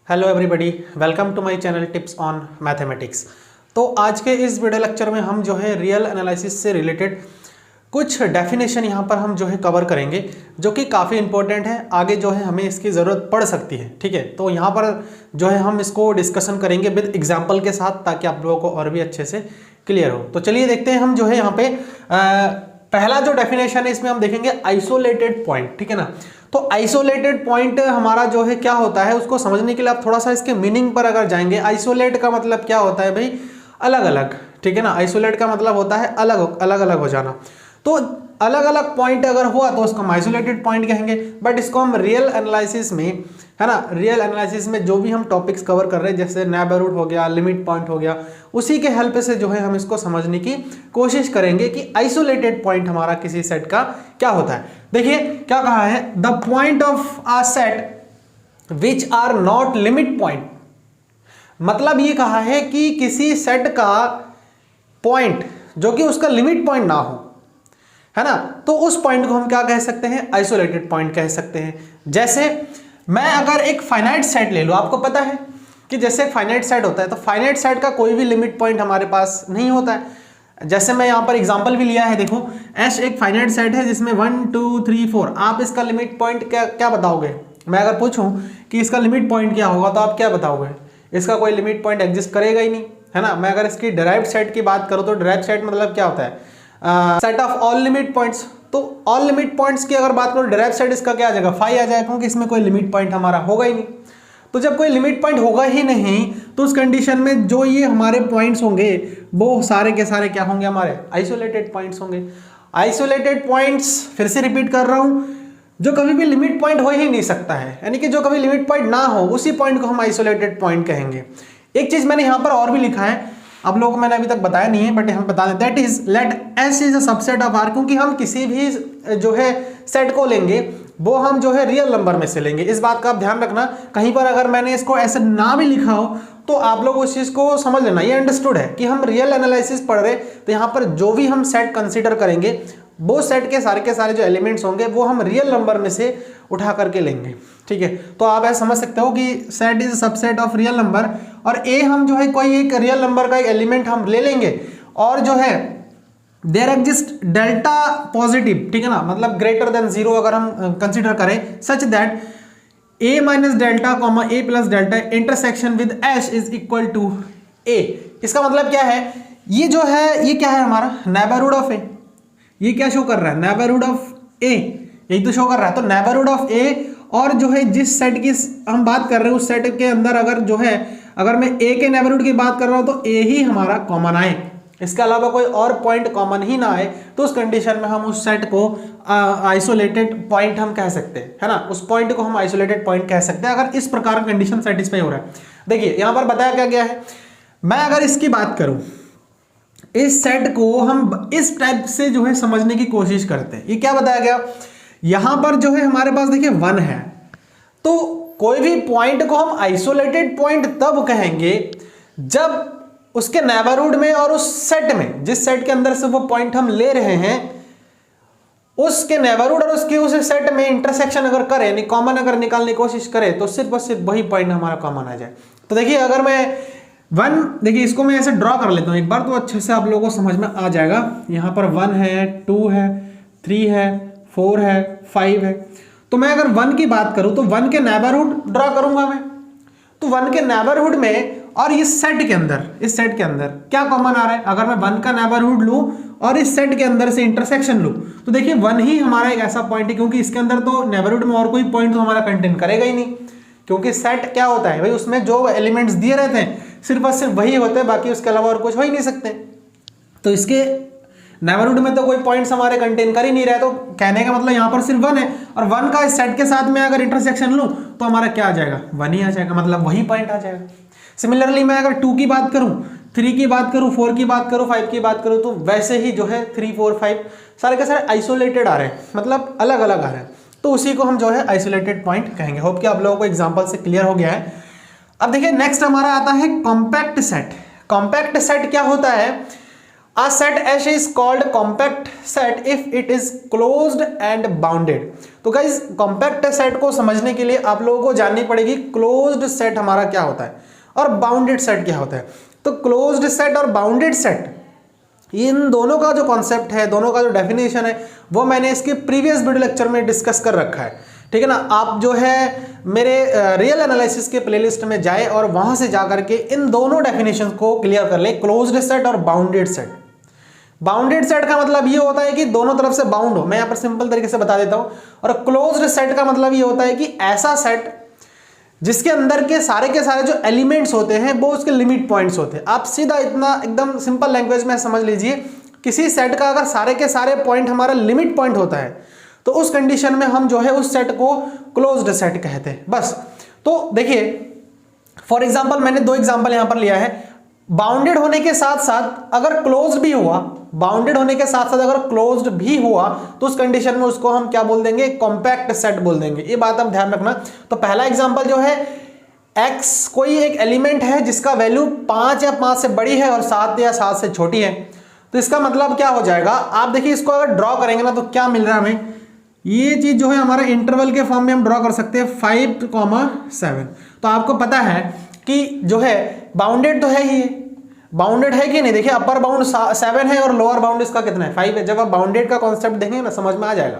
Hello everybody, welcome to my channel tips on mathematics. तो आज के इस वीडियो लेक्चर में हम जो है रियल एनालिसिस से रिलेटेड कुछ डेफिनेशन यहाँ पर हम जो है कवर करेंगे, जो कि काफ़ी इंपॉर्टेंट है। आगे जो है हमें इसकी ज़रूरत पड़ सकती है, ठीक है। तो यहाँ पर जो है हम इसको डिस्कशन करेंगे विद एग्जाम्पल के साथ, ताकि आप लोगों को और भी अच्छे से क्लियर हो। तो चलिए देखते हैं हम जो है यहाँ पे पहला जो डेफिनेशन है इसमें हम देखेंगे आइसोलेटेड पॉइंट, ठीक है ना। तो आइसोलेटेड पॉइंट हमारा जो है क्या होता है, उसको समझने के लिए आप थोड़ा सा इसके मीनिंग पर अगर जाएंगे। आइसोलेट का मतलब क्या होता है भाई, अलग अलग, ठीक है ना। आइसोलेट का मतलब होता है अलग अलग अलग हो जाना। तो अलग अलग पॉइंट अगर हुआ तो उसको हम आइसोलेटेड पॉइंट कहेंगे। बट इसको हम रियल एनालिसिस में, है ना, रियल एनालिसिस में जो भी हम टॉपिक्स कवर कर रहे हैं, जैसे नेबरहुड हो गया, लिमिट पॉइंट हो गया, उसी के हेल्प से जो है हम इसको समझने की कोशिश करेंगे कि आइसोलेटेड पॉइंट हमारा किसी सेट का क्या होता है। देखिए क्या कहा है, the point of a set which are not limit point. मतलब ये कहा है कि किसी सेट का पॉइंट जो कि उसका लिमिट पॉइंट ना हो, है ना, तो उस पॉइंट को हम क्या कह सकते हैं, आइसोलेटेड पॉइंट कह सकते हैं। जैसे मैं अगर एक फाइनाइट सेट ले लूं, आपको पता है कि जैसे एक फाइनाइट सेट होता है, तो फाइनाइट सेट का कोई भी लिमिट पॉइंट हमारे पास नहीं होता है। जैसे मैं यहां पर एग्जांपल भी लिया है, देखो एस एक फाइनाइट सेट है जिसमें 1 2 3 4। आप इसका लिमिट पॉइंट क्या बताओगे? मैं अगर पूछूं कि इसका लिमिट पॉइंट क्या होगा, तो आप क्या बताओगे? इसका कोई लिमिट पॉइंट एग्जिस्ट करेगा ही नहीं, है ना। मैं अगर इसकी डिराइव्ड सेट की बात करूं, तो डिराइव्ड सेट मतलब क्या होता है, set of all limit points. तो ऑल लिमिट पॉइंट्स की अगर बात करो, डिराइव्ड सेट इसका क्या आ जाएगा, 5 आ जाएगा, क्योंकि इसमें कोई लिमिट पॉइंट हमारा होगा ही नहीं। तो जब कोई लिमिट पॉइंट होगा ही नहीं, तो उस कंडीशन में जो ये हमारे पॉइंट्स होंगे वो सारे के सारे क्या होंगे, हमारे आइसोलेटेड पॉइंट्स होंगे। आइसोलेटेड पॉइंट्स, फिर से रिपीट कर रहा हूं, जो कभी भी लिमिट पॉइंट हो ही नहीं सकता है, यानी कि जो कभी लिमिट पॉइंट ना हो, उसी पॉइंट को हम आइसोलेटेड पॉइंट कहेंगे। एक चीज मैंने यहां पर और भी लिखा है, आप लोगों को मैंने अभी तक बताया नहीं है, बट हम बता दें, that is let S is a subset of R. क्योंकि हम किसी भी जो है सेट को लेंगे, वो हम जो है रियल नंबर में से लेंगे। इस बात का आप ध्यान रखना, कहीं पर अगर मैंने इसको ऐसे ना भी लिखा हो, तो आप लोग उस चीज को समझ लेना, ये अंडरस्टूड है कि हम रियल एनालिसिस पढ़ रहे, तो यहाँ पर जो भी हम सेट कंसिडर करेंगे, वो सेट के सारे जो एलिमेंट्स होंगे वो हम रियल नंबर में से उठा करके लेंगे, ठीक है। तो आप ऐसा समझ सकते हो कि set is subset of real number, और ए हम जो है कोई एक रियल नंबर का एक एलिमेंट हम ले लेंगे, और जो है देयर एग्जिस्ट डेल्टा पॉजिटिव, ठीक है ना, मतलब ग्रेटर देन 0 अगर हम कंसिडर करें, such that A minus delta comma A plus delta intersection with H is equal to A. इसका मतलब क्या है, ये जो है ये क्या है हमारा नेबरहुड ऑफ ए। ये क्या शो कर रहा है, नेबरहुड ऑफ ए, यही तो शो कर रहा है। तो नेबरहुड ऑफ ए, और जो है जिस सेट की हम बात कर रहे हैं, उस सेट के अंदर अगर जो है, अगर मैं ए के नेबरहुड की बात कर रहा हूं, तो ए ही हमारा कॉमन आए, इसके अलावा कोई और पॉइंट कॉमन ही ना आए, तो उस कंडीशन में हम उस सेट को आइसोलेटेड पॉइंट हम कह सकते हैं, है ना। उस पॉइंट को हम आइसोलेटेड पॉइंट कह सकते हैं, अगर इस प्रकार का कंडीशन सेटिस्फाई हो रहा है। देखिए यहां पर बताया क्या गया है, मैं अगर इसकी बात करूं, इस सेट को हम इस टाइप से जो है समझने की कोशिश करते हैं। ये क्या बताया गया, यहां पर जो है हमारे पास देखिए 1 है, तो कोई भी पॉइंट को हम आइसोलेटेड पॉइंट तब कहेंगे जब उसके नेबरहुड में और उस सेट में, जिस सेट के अंदर से वो पॉइंट हम ले रहे हैं, उसके नेबरहुड और उसके उस सेट में इंटरसेक्शन अगर करे, यानी कॉमन अगर निकालने की कोशिश करे, तो सिर्फ और सिर्फ वही पॉइंट हमारा कॉमन आ जाए। तो देखिए अगर मैं 1, देखिए इसको मैं ऐसे ड्रॉ कर लेता हूं एक बार, तो अच्छे से आप लोगों को समझ में आ जाएगा। यहां पर 1 है, 2 है, 3 है, 4 है, 5 है। तो मैं अगर 1 की बात करूं, तो 1 के नेबरहुड ड्रॉ करूंगा मैं, तो 1 के नेबरहुड में और इस सेट के अंदर, इस सेट के अंदर क्या कॉमन आ रहा है। अगर मैं 1 का नेबरहुड लूं और इस सेट के अंदर से इंटरसेक्शन लूं, तो देखिए 1 ही हमारा एक ऐसा पॉइंट है, क्योंकि इसके अंदर तो नेबरहुड में और कोई पॉइंट तो हमारा कंटेन करेगा ही नहीं, क्योंकि सेट क्या होता है भाई, उसमें जो एलिमेंट्स दिए रहते हैं सिर्फ और सिर्फ वही होते हैं, बाकी उसके अलावा और कुछ हो ही नहीं सकते। तो इसके नेबरहुड में तो कोई पॉइंट्स हमारे कंटेन कर ही नहीं रहे, तो कहने का मतलब यहाँ पर सिर्फ 1 है, और 1 का इस सेट के साथ में अगर इंटरसेक्शन लूं, तो हमारा क्या आ जाएगा, 1 ही आ जाएगा, मतलब वही पॉइंट आ जाएगा। सिमिलरली मैं अगर 2 की बात करूं, 3 की बात करूं, 4 की बात करूं, 5 की बात करूं, तो वैसे ही जो है 3 4 5 सारे के सारे आइसोलेटेड आ रहे हैं, मतलब अलग अलग आ रहे हैं, तो उसी को हम जो है आइसोलेटेड पॉइंट कहेंगे। होप कि आप लोगों को एग्जांपल से क्लियर हो गया है। अब देखिए नेक्स्ट हमारा आता है कॉम्पैक्ट सेट। कॉम्पैक्ट सेट क्या होता है, A set H is called compact set if it is closed and bounded। तो गाइस कॉम्पैक्ट सेट को समझने के लिए आप लोगों को जाननी पड़ेगी क्लोज्ड सेट हमारा क्या होता है और बाउंडेड सेट क्या होता है। तो क्लोज्ड सेट और बाउंडेड सेट, इन दोनों का जो कॉन्सेप्ट है, दोनों का जो डेफिनेशन है, वो मैंने इसके प्रीवियस वीडियो लेक्चर में डिस्कस कर रखा है, ठीक है ना। आप जो है मेरे रियल एनालिसिस के प्लेलिस्ट में जाए और वहां से जाकर के इन दोनों डेफिनेशन को क्लियर कर ले, क्लोज्ड सेट और बाउंडेड सेट। बाउंडेड सेट का मतलब ये होता है कि दोनों तरफ से बाउंड हो, मैं यहाँ पर सिंपल तरीके से बता देता हूं। और क्लोज्ड सेट का मतलब ये होता है कि ऐसा सेट जिसके अंदर के सारे जो एलिमेंट्स होते हैं वो उसके लिमिट पॉइंट्स होते हैं। आप सीधा इतना एकदम सिंपल लैंग्वेज में समझ लीजिए, किसी सेट का अगर सारे के सारे पॉइंट हमारा लिमिट पॉइंट होता है तो उस कंडीशन में हम जो है उस सेट को क्लोज्ड सेट कहते हैं, बस। तो देखिए फॉर एग्जांपल मैंने दो एग्जांपल यहां पर लिया है। बाउंडेड होने के साथ साथ अगर क्लोज्ड भी हुआ, बाउंडेड होने के साथ साथ अगर क्लोज्ड भी हुआ तो उस कंडीशन में उसको हम क्या बोल देंगे, कॉम्पैक्ट सेट बोल देंगे। ये बात आप ध्यान रखना। तो पहला एग्जांपल जो है x कोई एक एलिमेंट है जिसका वैल्यू 5 या 5 से बड़ी है और 7 या 7 से छोटी है। तो इसका मतलब क्या हो जाएगा, आप देखिए इसको अगर ड्रॉ करेंगे ना तो क्या मिल रहा है हमें, ये चीज जो है हमारा इंटरवल के फॉर्म में हम ड्रॉ कर सकते हैं 5,7। तो आपको पता है कि जो है बाउंडेड तो है ही, बाउंडेड है कि नहीं। देखिए अपर बाउंड 7 है और लोअर बाउंड इसका कितना है, 5 है। जब आप बाउंडेड का कॉन्सेप्ट देखेंगे ना समझ में आ जाएगा।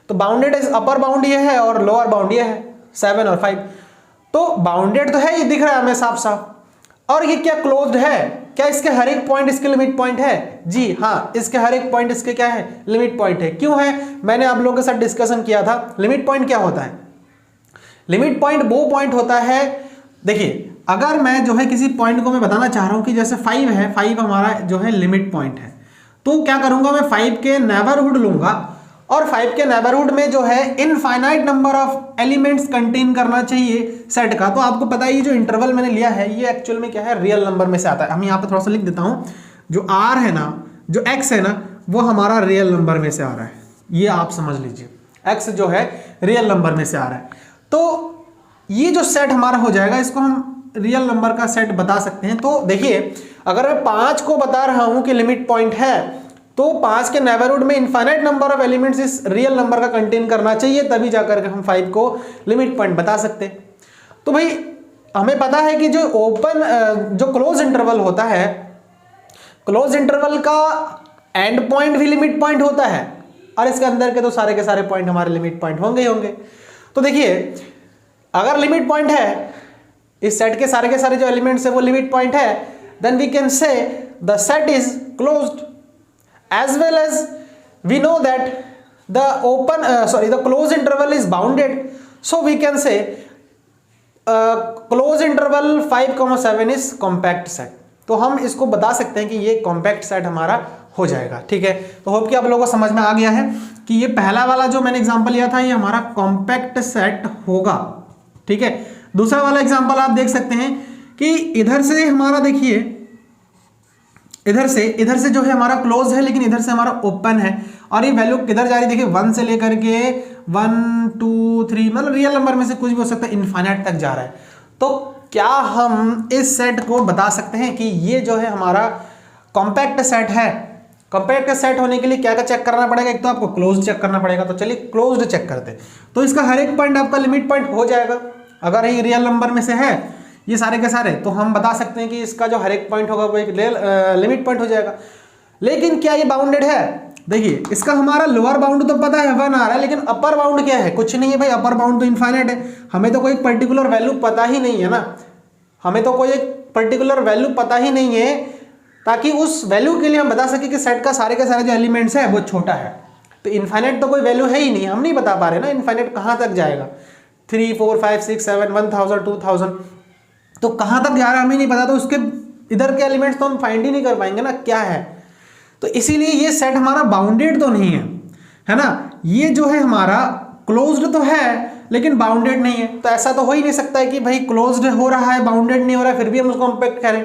तो बाउंडेड अपर बाउंड ये है और लोअर बाउंड ये है 7 और 5। तो बाउंडेड तो है, ये दिख रहा है हमें साफ साफ। और ये क्या क्लोज्ड है, क्या इसके हर एक पॉइंट इसके लिमिट पॉइंट है? जी हाँ, इसके हर एक पॉइंट इसके क्या है, लिमिट पॉइंट है। क्यों है, मैंने आप लोगों के साथ डिस्कशन किया था। लिमिट पॉइंट क्या होता है, लिमिट पॉइंट वो पॉइंट होता है, देखिए अगर मैं जो है किसी पॉइंट को मैं बताना चाह रहा हूं कि जैसे 5 है, 5 हमारा जो है लिमिट पॉइंट है, तो क्या करूंगा मैं 5 के नेबरहुड लूंगा और 5 के नेबरहुड में जो है infinite number of elements contain करना चाहिए सेट का। तो आपको पता है ये जो इंटरवल मैंने लिया है ये एक्चुअल में क्या है, रियल नंबर में से आता है। हम यहाँ पे थोड़ा सा लिख देता हूं, जो r है ना, जो x है ना, वो हमारा रियल नंबर में से आ रहा है। ये आप समझ लीजिए, x जो है रियल नंबर में से आ रहा है। तो ये जो सेट हमारा हो जाएगा, इसको हम रियल नंबर का सेट बता सकते हैं। तो देखिए अगर मैं 5 को बता रहा हूं कि लिमिट पॉइंट है, तो 5 के नेबरहुड में इनफाइनाइट नंबर ऑफ एलिमेंट्स इस रियल नंबर का कंटेन करना चाहिए, तभी जाकर के हम 5 को लिमिट पॉइंट बता सकते हैं। तो भाई हमें पता है कि जो जो क्लोज इंटरवल होता है, क्लोज इंटरवल का एंड पॉइंट भी लिमिट पॉइंट होता है और इसके अंदर के तो सारे के सारे पॉइंट हमारे लिमिट पॉइंट होंगे ही होंगे। तो देखिए अगर लिमिट पॉइंट है, इस सेट के सारे जो एलिमेंट्स है वो लिमिट पॉइंट है, then we can say the set is closed. As well as we know that the close interval is bounded, so we can say close interval 5,7 is compact set. तो हम इसको बता सकते हैं कि ये कॉम्पैक्ट सेट हमारा हो जाएगा, ठीक है। तो होप कि आप लोगों को समझ में आ गया है कि ये पहला वाला जो मैंने एग्जांपल लिया था ये हमारा कॉम्पैक्ट सेट होगा, ठीक है। दूसरा वाला एग्जांपल आप देख सकते हैं कि इधर से हमारा देखिए, इधर से जो है हमारा क्लोज है, लेकिन इधर से हमारा ओपन है और ये वैल्यू किधर जा रही है, देखिए 1 से लेकर के 1 2 3 मतलब रियल नंबर में से कुछ भी हो सकता है, इनफाइनाइट तक जा रहा है। तो क्या हम इस सेट को बता सकते हैं कि ये जो है हमारा कॉम्पैक्ट सेट है? कॉम्पैक्ट सेट होने के लिए क्या क्या चेक करना पड़ेगा, एक तो आपको क्लोज चेक करना पड़ेगा। तो चलिए क्लोज्ड चेक करते हैं। तो इसका हर एक पॉइंट आपका लिमिट पॉइंट हो जाएगा। अगर ये रियल नंबर में से है ये सारे के सारे, तो हम बता सकते हैं कि इसका जो हर एक पॉइंट होगा वो एक लिमिट पॉइंट हो जाएगा। लेकिन क्या ये बाउंडेड है? देखिए इसका हमारा लोअर बाउंड तो पता है 1 आ रहा है, लेकिन अपर बाउंड क्या है? कुछ नहीं है भाई, अपर बाउंड तो इनफाइनाइट है। हमें तो कोई पर्टिकुलर वैल्यू पता ही नहीं है ना, हमें तो कोई एक पर्टिकुलर वैल्यू पता ही नहीं है ताकि उस वैल्यू के लिए हम बता सके कि सेट का सारे के सारे जो एलिमेंट्स है वो छोटा है। तो इनफाइनाइट तो कोई वैल्यू है ही नहीं, हम नहीं बता पा रहे ना इनफाइनाइट कहाँ तक जाएगा, 3 4 5 6 7 1000 2000, तो कहाँ तक जा रहा है हमें नहीं पता। तो उसके इधर के एलिमेंट्स तो हम फाइंड ही नहीं कर पाएंगे ना क्या है। तो इसीलिए ये सेट हमारा बाउंडेड तो नहीं है ना। ये जो है हमारा क्लोज्ड तो है लेकिन बाउंडेड नहीं है। तो ऐसा तो हो ही नहीं सकता है कि भाई क्लोज्ड हो रहा है बाउंडेड नहीं हो रहा है, फिर भी हम उसको कॉम्पैक्ट करें।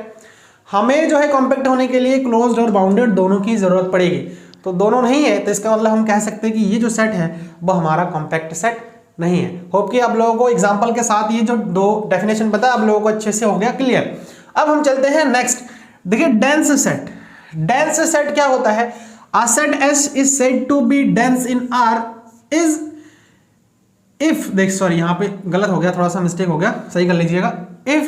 हमें जो है कॉम्पैक्ट होने के लिए क्लोज्ड और बाउंडेड दोनों की जरूरत पड़ेगी। तो दोनों नहीं है तो इसका मतलब हम कह सकते हैं कि ये जो सेट है वो हमारा कॉम्पैक्ट सेट नहीं है। होप कि आप लोगों को एग्जांपल के साथ ये जो दो डेफिनेशन पता है आप लोगों को अच्छे से हो गया क्लियर। अब हम चलते हैं नेक्स्ट। देखिए डेंस सेट, डेंस सेट क्या होता है? A set S is said to be dense in R is if, देख सॉरी यहाँ पे गलत हो गया, थोड़ा सा मिस्टेक हो गया, सही कर लीजिएगा। If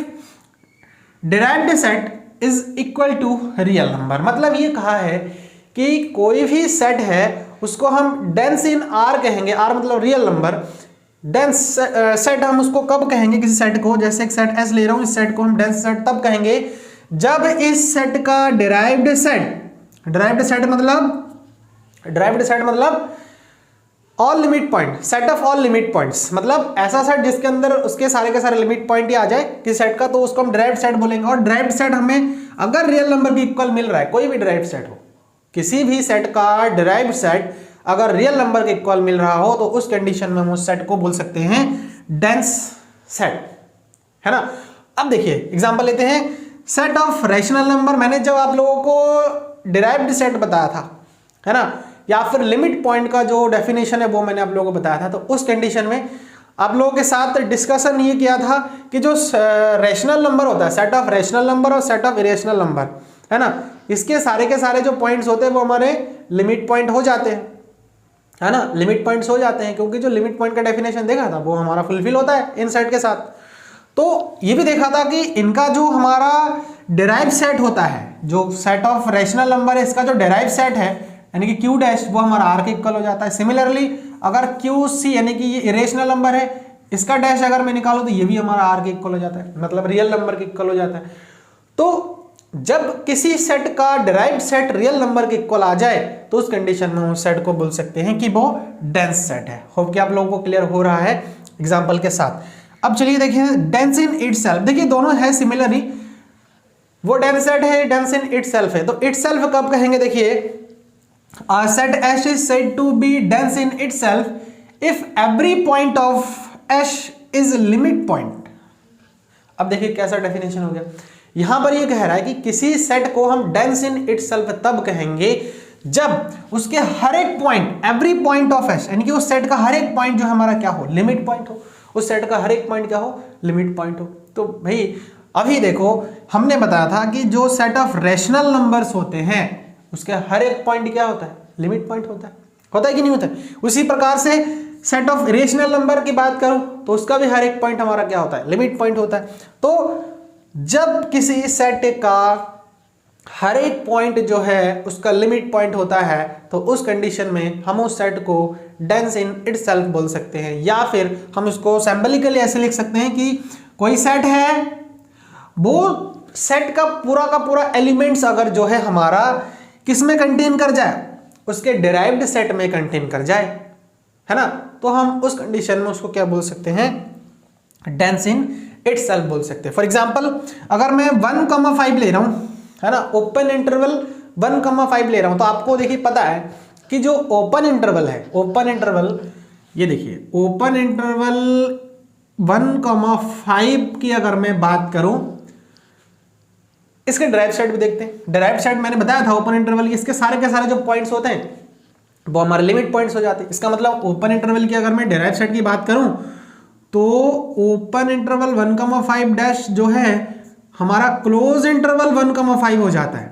derived set is equal to real number, मतलब ये कहा है कि कोई भी सेट है उसको हम डेंस इन R कहेंगे, R मतलब रियल नंबर। डेंस सेट हम उसको कब कहेंगे किसी सेट को? जैसे एक सेट S ले रहा हूँ, इस सेट को हम डेंस सेट तब कहेंगे जब इस सेट का डिराइव्ड सेट मतलब all limit point, set of all limit points, मतलब ऐसा सेट जिसके अंदर उसके सारे के सारे लिमिट पॉइंट ही आ जाए किसी सेट का, तो उसको हम डिराइव्ड सेट बोलेंगे। और डिराइव्ड सेट हमें अगर रियल नंबर के इक्वल मिल रहा है, कोई भी डिराइव्ड सेट हो, किसी भी सेट का डिराइव्ड सेट अगर रियल नंबर के इक्वल मिल रहा हो, तो उस कंडीशन में हम उस सेट को बोल सकते हैं डेंस सेट, है ना। अब देखिए एग्जांपल लेते हैं, सेट ऑफ रैशनल नंबर। मैंने जब आप लोगों को डिराइव्ड सेट बताया था, है ना, या फिर लिमिट पॉइंट का जो डेफिनेशन है वो मैंने आप लोगों को बताया था, तो उस कंडीशन में आप लोगों के साथ डिस्कशन ये किया था कि जो रैशनल नंबर होता है, सेट ऑफ रैशनल नंबर और सेट ऑफ इरेशनल नंबर, है ना, इसके सारे के सारे जो पॉइंट्स होते हैं वो हमारे लिमिट पॉइंट हो जाते हैं, है ना, लिमिट पॉइंट्स हो जाते हैं, क्योंकि जो लिमिट पॉइंट का डेफिनेशन देखा था वो हमारा फुलफिल होता है इन सेट के साथ। तो ये भी देखा था कि इनका जो हमारा डिराइव सेट होता है, जो सेट ऑफ रैशनल नंबर है, इसका जो डिराइव सेट है यानी कि क्यू डैश, वो हमारा आर के इक्वल हो जाता है। सिमिलरली अगर क्यू सी यानी कि ये इरेशनल नंबर है, इसका डैश अगर मैं निकालूं तो ये भी हमारा आर के इक्वल हो जाता है, मतलब रियल नंबर के इक्वल हो जाता है। तो जब किसी सेट का डिराइव्ड सेट रियल नंबर के इक्वल आ जाए, तो उस कंडीशन में उस सेट को बोल सकते हैं कि वो डेंस सेट है। होप कि आप लोगों को क्लियर हो रहा है एग्जांपल के साथ। अब चलिए देखिए डेंस इन इटसेल्फ, देखिए दोनों है सिमिलर ही, वो डेंस सेट है, डेंस इन इटसेल्फ है। तो इटसेल्फ कब कहेंगे? देखिए set S is said to be dense in itself if every point of S is limit point. अब देखिए कैसा डेफिनेशन हो गया, यहां पर ये कह रहा है कि किसी सेट को हम डेंस इन इटसेल्फ तब कहेंगे जब उसके हर एक point, every point of S, यानी कि उस सेट का हर एक पॉइंट जो हमारा क्या हो, लिमिट पॉइंट हो, उस सेट का हर एक पॉइंट क्या हो, लिमिट पॉइंट हो। तो भाई अभी देखो हमने बताया था कि जो सेट ऑफ रैशनल नंबर्स होते हैं उसके हर एक पॉइंट क्या होता है, लिमिट पॉइंट होता है कि नहीं होता है। उसी प्रकार से सेट ऑफ इरेशनल नंबर की बात करूं तो उसका भी हर एक पॉइंट हमारा क्या होता है, लिमिट पॉइंट होता है। तो जब किसी सेट का हर एक पॉइंट जो है उसका लिमिट पॉइंट होता है, तो उस कंडीशन में हम उस सेट को डेंस इन इटसेल्फ बोल सकते हैं। या फिर हम उसको सिंबॉलिकली ऐसे लिख सकते हैं कि कोई सेट है, वो सेट का पूरा एलिमेंट्स अगर जो है हमारा किस में कंटेन कर जाए, उसके डिराइव्ड सेट में कंटेन कर जाए, है ना, तो हम उस कंडीशन में उसको क्या बोल सकते हैं, डेंस इन इटसेल्फ बोल सकते हैं। फॉर एग्जांपल अगर मैं 1,5 ले रहा हूं, है ना, ओपन इंटरवल 1,5 ले रहा हूं, तो आपको देखिए पता है कि जो ओपन इंटरवल है, ओपन इंटरवल, ये देखिए ओपन इंटरवल 1,5 की अगर मैं बात करूं, इसके डिराइव सेट भी देखते हैं। डिराइव सेट मैंने बताया था ओपन इंटरवल, इसके सारे के सारे जो पॉइंट्स होते हैं वो हमारे लिमिट पॉइंट्स हो जाते हैं। इसका मतलब ओपन इंटरवल की अगर मैं डिराइव सेट की बात करूं तो ओपन इंटरवल 1,5 डैश जो है हमारा क्लोज इंटरवल 1,5 हो जाता है।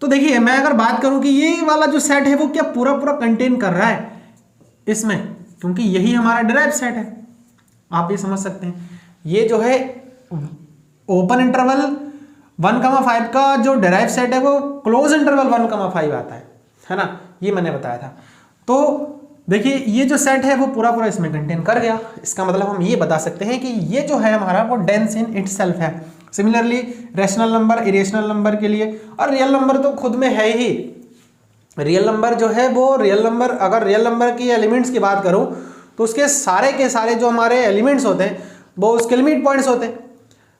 तो देखिए मैं अगर बात करूं कि ये वाला जो सेट है वो क्या पूरा कंटेन कर रहा है इसमें, क्योंकि यही हमारा डिराइव सेट है, आप ये समझ सकते हैं। ये जो है ओपन इंटरवल 1,5 का जो डिराइव सेट है वो क्लोज इंटरवल 1,5 आता है ना, ये मैंने बताया था। तो देखिए ये जो सेट है वो पूरा इसमें कंटेन कर गया। इसका मतलब हम ये बता सकते हैं कि ये जो है हमारा वो डेंस इन इटसेल्फ है। Similarly rational number, irrational number के लिए, और रियल नंबर तो खुद में है ही। रियल नंबर जो है वो रियल नंबर, अगर रियल नंबर की एलिमेंट्स की बात करूं तो उसके सारे के सारे जो हमारे एलिमेंट्स होते हैं वो उसके लिमिट पॉइंट्स होते हैं।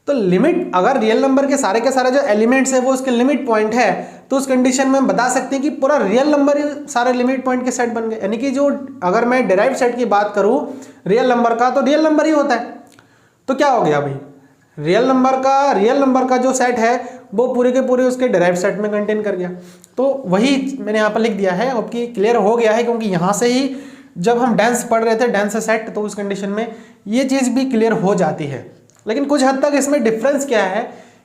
तो लिमिट, अगर रियल नंबर के सारे जो एलिमेंट्स है वो उसके लिमिट पॉइंट है, तो उस कंडीशन में हम बता सकते हैं कि पूरा रियल नंबर सारे लिमिट पॉइंट के सेट बन गए। यानी कि जो अगर मैं डिराइव सेट की बात करूं रियल नंबर का, तो रियल नंबर ही होता है। तो क्या हो गया भाई, रियल नंबर का जो सेट है वो पूरे के पूरे उसके डिराइव सेट में कंटेन कर गया। तो वही मैंने यहाँ पर लिख दिया है, आपकी क्लियर हो गया है, क्योंकि यहाँ से ही जब हम डेंस पढ़ रहे थे, डेंस सेट, तो उस कंडीशन में ये चीज़ भी क्लियर हो जाती है। लेकिन कुछ हद तक इसमें डिफरेंस क्या है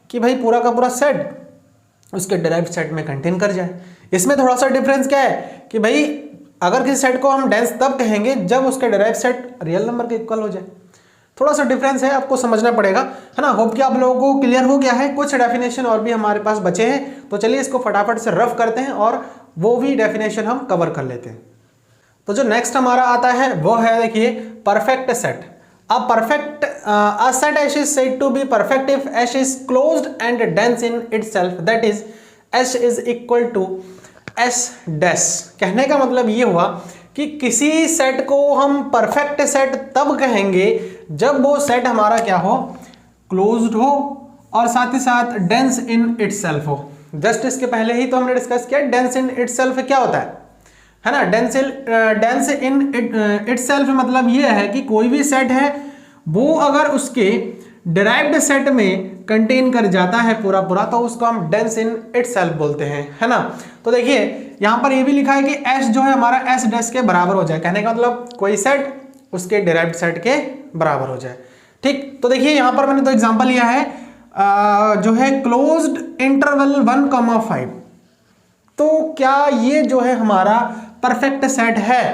कि भाई पूरा का पूरा सेट उसके डिराइव्ड सेट में कंटेन कर जाए। इसमें थोड़ा सा डिफरेंस क्या है कि भाई अगर किसी सेट को हम डेंस तब कहेंगे जब उसके डिराइव्ड सेट रियल नंबर के इक्वल हो जाए। थोड़ा सा डिफरेंस है, आपको समझना पड़ेगा, है ना। होप कि आप लोगों को क्लियर हो गया है। कुछ डेफिनेशन और भी हमारे पास बचे हैं, तो चलिए इसको फटाफट से रफ करते हैं और वो भी डेफिनेशन हम कवर कर लेते हैं। तो जो नेक्स्ट हमारा आता है वो है, देखिए, perfect set. A set H is said to be perfect if H is closed and dense in itself, that is H is equal to S dash। कहने का मतलब ये हुआ कि किसी सेट को हम परफेक्ट सेट तब कहेंगे जब वो सेट हमारा क्या हो, क्लोज्ड हो और साथ ही साथ डेंस इन इटसेल्फ हो। जस्ट इसके पहले ही तो हमने डिस्कस किया डेंस इन इटसेल्फ क्या होता है ना। डेंस इन इटसेल्फ मतलब ये है कि कोई भी सेट है वो अगर उसके डिराइव्ड सेट में कंटेन कर जाता है पूरा पूरा, तो उसको हम डेंस इन इटसेल्फ बोलते हैं, है ना। तो देखिए यहां पर ये भी लिखा है कि एस जो है हमारा एस डैश के बराबर हो जाए। कहने का मतलब कोई सेट उसके डिराइव्ड सेट के बराबर हो जाए। ठीक, तो देखिए यहां पर मैंने तो एग्जांपल लिया है जो है क्लोज्ड इंटरवल 1,5। तो क्या ये जो है हमारा परफेक्ट सेट है?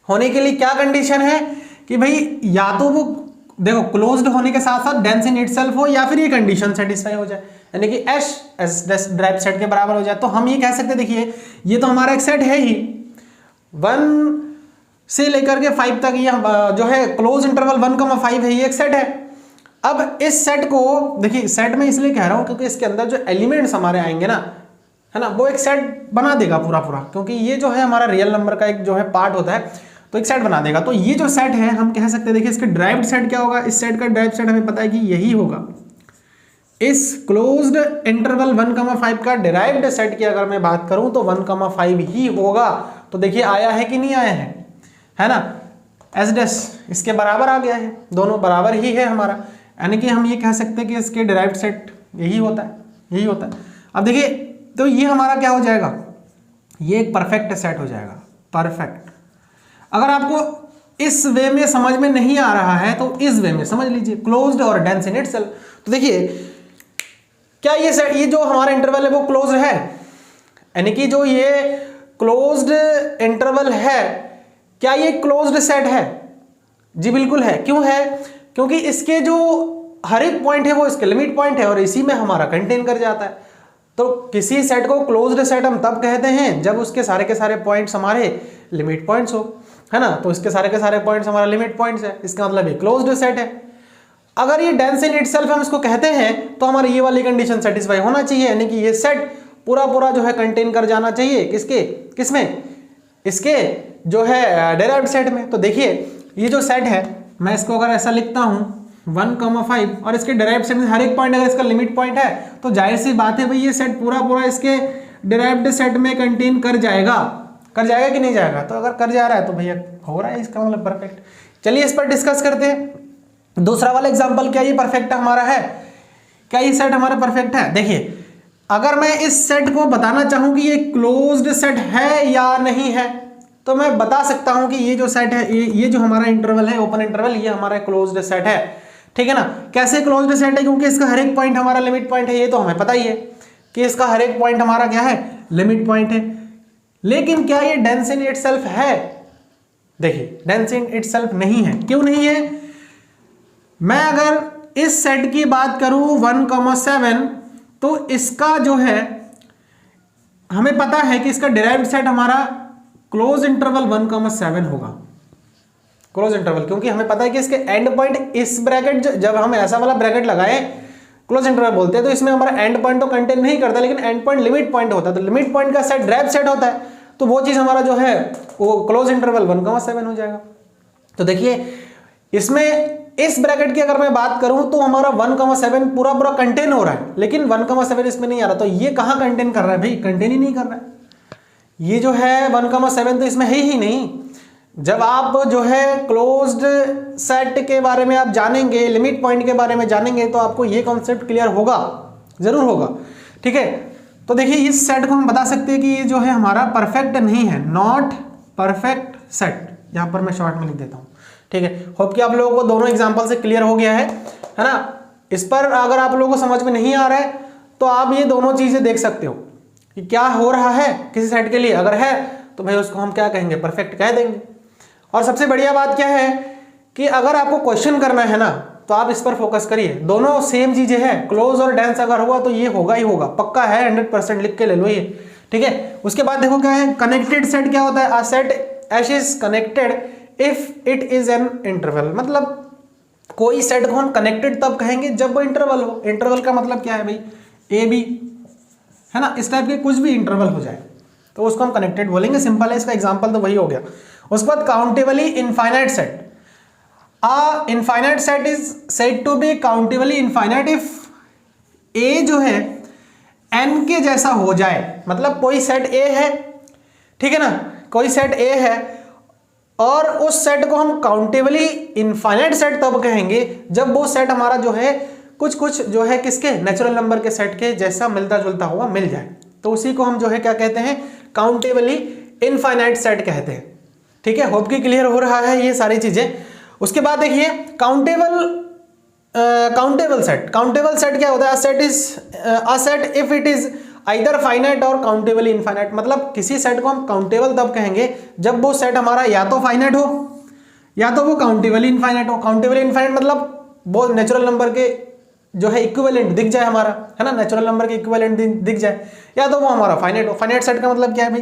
होने के लिए क्या कंडीशन है कि भाई या तो वो देखो क्लोज्ड होने के साथ साथ डेंस इन इटसेल्फ हो, या फिर ये कंडीशन सेटिस्फाई हो जाए, यानी कि एस ड्राइव सेट के बराबर हो जाए। तो हम ये कह सकते हैं, देखिए ये तो हमारा एक सेट है ही, 1 से लेकर के 5 तक ये जो है क्लोज इंटरवल 1,5 है, ये एक सेट है। अब इस सेट को देखिए, सेट में इसलिए कह रहा हूं क्योंकि इसके अंदर जो एलिमेंट्स हमारे आएंगे ना, है ना, वो एक सेट बना देगा पूरा पूरा, क्योंकि ये जो है हमारा रियल नंबर का एक जो है पार्ट होता है, तो एक सेट बना देगा। तो ये जो सेट है हम कह सकते हैं, देखिए इसके ड्राइव्ड सेट क्या होगा, इस सेट का ड्राइव्ड सेट हमें पता है कि यही होगा। इस क्लोज्ड इंटरवल 1,5 का डिराइव्ड सेट की अगर मैं बात करूं तो 1,5 ही होगा। तो देखिए आया है कि नहीं आया है ना, एस डैश इसके बराबर आ गया है, दोनों बराबर ही है हमारा, यानी कि हम ये कह सकते हैं कि इसके डिराइव्ड सेट यही होता है, यही होता है। अब देखिए तो ये हमारा क्या हो जाएगा, ये एक परफेक्ट सेट हो जाएगा, परफेक्ट। अगर आपको इस वे में समझ में नहीं आ रहा है तो इस वे में समझ लीजिए, क्लोज्ड और डेंस इन इटसेल्फ। तो देखिए क्या ये सेट, ये जो हमारा इंटरवल है वो क्लोज्ड है, यानी कि जो ये क्लोज्ड इंटरवल है, क्या ये क्लोज्ड सेट है? जी बिल्कुल है। क्यों है? क्योंकि इसके जो हर एक पॉइंट है वो इसके लिमिट पॉइंट है और इसी में हमारा कंटेन कर जाता है। तो किसी सेट को क्लोज्ड सेट हम तब कहते हैं जब उसके सारे के सारे पॉइंट्स हमारे लिमिट पॉइंट्स हो, है ना। तो इसके सारे के सारे पॉइंट्स हमारा लिमिट पॉइंट्स है, इसका मतलब ये क्लोज्ड सेट है। अगर ये डेंस इन इटसेल्फ हम इसको कहते हैं तो हमारी ये वाली कंडीशन सेटिस्फाई होना चाहिए, यानी कि ये सेट पूरा पूरा जो है कंटेन कर जाना चाहिए किसके, किसमें, इसके जो है डिराइव्ड सेट में। तो देखिए ये जो सेट है, मैं इसको अगर ऐसा लिखता हूं 1,5 और इसके डिराइव्ड सेट में हर एक पॉइंट अगर इसका लिमिट पॉइंट है, तो जाहिर सी बात है भाई ये सेट पूरा पूरा इसके डिराइव्ड सेट में कंटेन कर जाएगा कि नहीं जाएगा। तो अगर कर जा रहा है तो भैया हो रहा है, इसका मतलब परफेक्ट। चलिए इस पर डिस्कस करते हैं। दूसरा वाला एग्जांपल, क्या ये परफेक्ट हमारा है, क्या ये सेट हमारा परफेक्ट है? देखिए अगर मैं इस सेट को बताना चाहूं कि ये क्लोज्ड सेट है या नहीं है, तो मैं बता सकता हूं कि ये जो सेट है, ये जो हमारा इंटरवल है, ओपन इंटरवल, ये हमारा क्लोज्ड सेट है, ठीक है ना। कैसे क्लोज्ड सेट है? क्योंकि इसका हर एक पॉइंट हमारा लिमिट पॉइंट है, ये तो हमें पता ही है कि इसका हर एक पॉइंट हमारा क्या है, लिमिट पॉइंट है। लेकिन क्या ये डेंस इन इटसेल्फ है? देखिए डेंस इन इटसेल्फ नहीं है। क्यों नहीं है? मैं अगर इस सेट की बात करूं 1,7, तो इसका जो है हमें पता है कि इसका डिराइव्ड सेट हमारा क्लोज इंटरवल 1,7 होगा, क्लोज इंटरवल, क्योंकि हमें पता है कि इसके एंड पॉइंट इस ब्रैकेट, जब हम ऐसा वाला ब्रैकेट लगाएं क्लोज इंटरवल बोलते हैं, तो इसमें हमारा एंड पॉइंट तो कंटेन नहीं करता, लेकिन एंड पॉइंट लिमिट पॉइंट होता है। तो लिमिट पॉइंट का सेट ड्राइव सेट होता है, तो वो चीज हमारा जो है वो क्लोज इंटरवल 1,7 हो जाएगा। तो देखिए इसमें इस ब्रैकेट की अगर मैं बात करूं तो हमारा 1,7 पूरा पूरा कंटेन हो रहा है, लेकिन 1,7 इसमें नहीं आ रहा। तो ये कहां कंटेन कर रहा है भाई? कंटेन ही नहीं कर रहा है। ये जो है 1,7 तो इसमें है ही नहीं। जब आप जो है क्लोज्ड सेट के बारे में आप जानेंगे, लिमिट पॉइंट के बारे में जानेंगे, तो आपको ये कॉन्सेप्ट क्लियर होगा, जरूर होगा, ठीक है। तो देखिए इस सेट को हम बता सकते हैं कि ये जो है हमारा परफेक्ट नहीं है, नॉट परफेक्ट सेट। यहां पर मैं शॉर्ट में लिख देता हूं, ठीक है। होप कि आप लोगों को दोनों एग्जांपल से क्लियर हो गया है ना। इस पर अगर आप लोगों को समझ में नहीं आ रहा है तो आप ये दोनों चीज़ें देख सकते हो कि क्या हो रहा है किसी सेट के लिए। अगर है तो भाई उसको हम क्या कहेंगे, परफेक्ट कह देंगे। और सबसे बढ़िया बात क्या है कि अगर आपको क्वेश्चन करना है ना तो आप इस पर फोकस करिए, दोनों सेम चीजें हैं। क्लोज और डेंस अगर हुआ तो ये होगा ही होगा, पक्का है, 100% लिख के ले लो ये, ठीक है। उसके बाद देखो क्या है, कनेक्टेड सेट क्या होता है, a set S is connected if it is an interval. मतलब कोई सेट को हम कनेक्टेड तब कहेंगे जब वो इंटरवल हो। इंटरवल का मतलब क्या है भाई, ए बी है ना, इस टाइप के कुछ भी इंटरवल हो जाए तो उसको हम कनेक्टेड बोलेंगे। सिंपल है, इसका एग्जांपल तो वही हो गया। उसके बाद countably infinite set, a infinite set is said to be countably infinite if A जो है एन के जैसा हो जाए। मतलब कोई सेट ए है, ठीक है ना, कोई सेट ए है और उस सेट को हम काउंटेबली इनफाइनाइट सेट तब कहेंगे जब वो सेट हमारा जो है कुछ जो है किसके, नेचुरल नंबर के सेट के जैसा मिलता जुलता हुआ मिल जाए, तो उसी को हम जो है क्या कहते हैं, काउंटेबली इनफाइनाइट सेट कहते हैं। ठीक है, होप कि क्लियर हो रहा है ये सारी चीजें। उसके बाद देखिए काउंटेबल सेट। काउंटेबल सेट क्या होता है, a set if it is either finite और काउंटेबली इनफाइनाइट। मतलब किसी सेट को हम काउंटेबल तब कहेंगे जब वो सेट हमारा या तो फाइनाइट हो या तो वो काउंटेबली इनफाइनाइट हो। काउंटेबली इनफाइनाइट मतलब वो नेचुरल नंबर के जो है इक्विवेलेंट दिख जाए हमारा, है ना, नेचुरल नंबर के इक्विवेलेंट दिख जाए, या तो वो हमारा फाइनाइट हो। फाइनाइट सेट का मतलब क्या है भाई,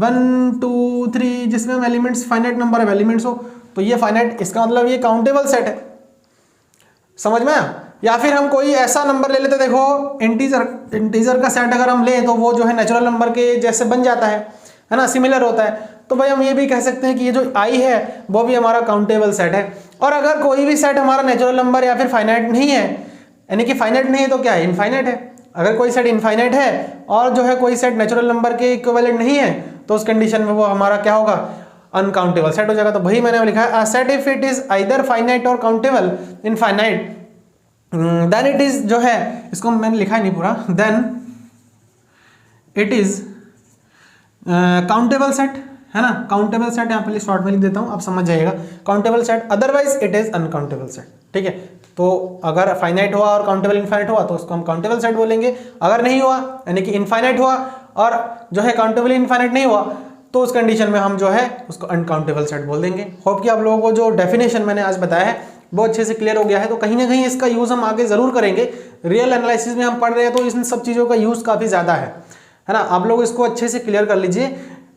1 2 3 जिसमें हम elements finite number of elements हो तो ये फाइनाइट, इसका मतलब ये काउंटेबल सेट है। समझ में आया? या फिर हम कोई ऐसा नंबर ले लेते, देखो इंटीजर का सेट अगर हम ले तो वो जो है नेचुरल नंबर के जैसे बन जाता है ना, सिमिलर होता है। तो भाई हम ये भी कह सकते हैं कि ये जो आई है वो भी हमारा काउंटेबल सेट है। और अगर कोई भी सेट हमारा नेचुरल नंबर या फिर फाइनाइट नहीं है, यानी कि फाइनाइट नहीं है तो क्या है, इनफाइनाइट है। अगर कोई सेट इनफाइनाइट है और जो है कोई सेट नेचुरल नंबर के इक्विवेलेंट नहीं है तो उस कंडीशन में वो हमारा क्या होगा, अनकाउंटेबल सेट हो जाएगा। तो वही मैंने लिखा है, a set if it is either finite और countable infinite then it is, जो है इसको मैंने लिखा ही नहीं पूरा, then it is countable set, है ना। काउंटेबल सेट यहाँ पे शॉर्ट में लिख देता हूँ, आप समझ जाइएगा, countable set, otherwise it is uncountable set. ठीक है, तो अगर फाइनाइट हुआ और काउंटेबल इनफाइनाइट हुआ तो उसको हम काउंटेबल सेट बोलेंगे। अगर नहीं हुआ यानी कि इनफाइनाइट हुआ और जो है काउंटेबल इनफाइनाइट नहीं हुआ तो उस कंडीशन में हम जो है उसको अनकाउंटेबल सेट बोल देंगे। होप कि आप लोगों को जो डेफिनेशन मैंने आज बताया है वो अच्छे से क्लियर हो गया है। तो कहीं ना कहीं इसका यूज हम आगे जरूर करेंगे। रियल एनालिसिस में हम पढ़ रहे हैं तो इन सब चीज़ों का यूज काफ़ी ज़्यादा है ना। आप लोग इसको अच्छे से क्लियर कर लीजिए।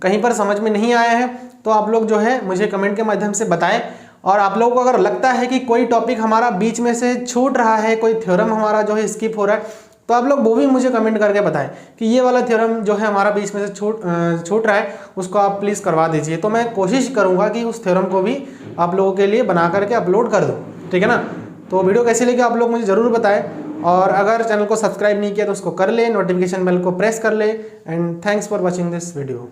कहीं पर समझ में नहीं आया है तो आप लोग जो है मुझे कमेंट के माध्यम से बताएं। और आप लोगों को अगर लगता है कि कोई टॉपिक हमारा बीच में से छूट रहा है, कोई थ्योरम हमारा जो है स्किप हो रहा है, तो आप लोग वो भी मुझे कमेंट करके बताएं कि ये वाला थ्योरम जो है हमारा बीच में से छूट रहा है, उसको आप प्लीज़ करवा दीजिए। तो मैं कोशिश करूँगा कि उस थ्योरम को भी आप लोगों के लिए बना करके अपलोड कर दूँ, ठीक है ना। तो वीडियो कैसी लगी आप लोग मुझे ज़रूर बताएं। और अगर चैनल को सब्सक्राइब नहीं किया तो उसको कर ले, नोटिफिकेशन बेल को प्रेस कर ले। And thanks for watching this video.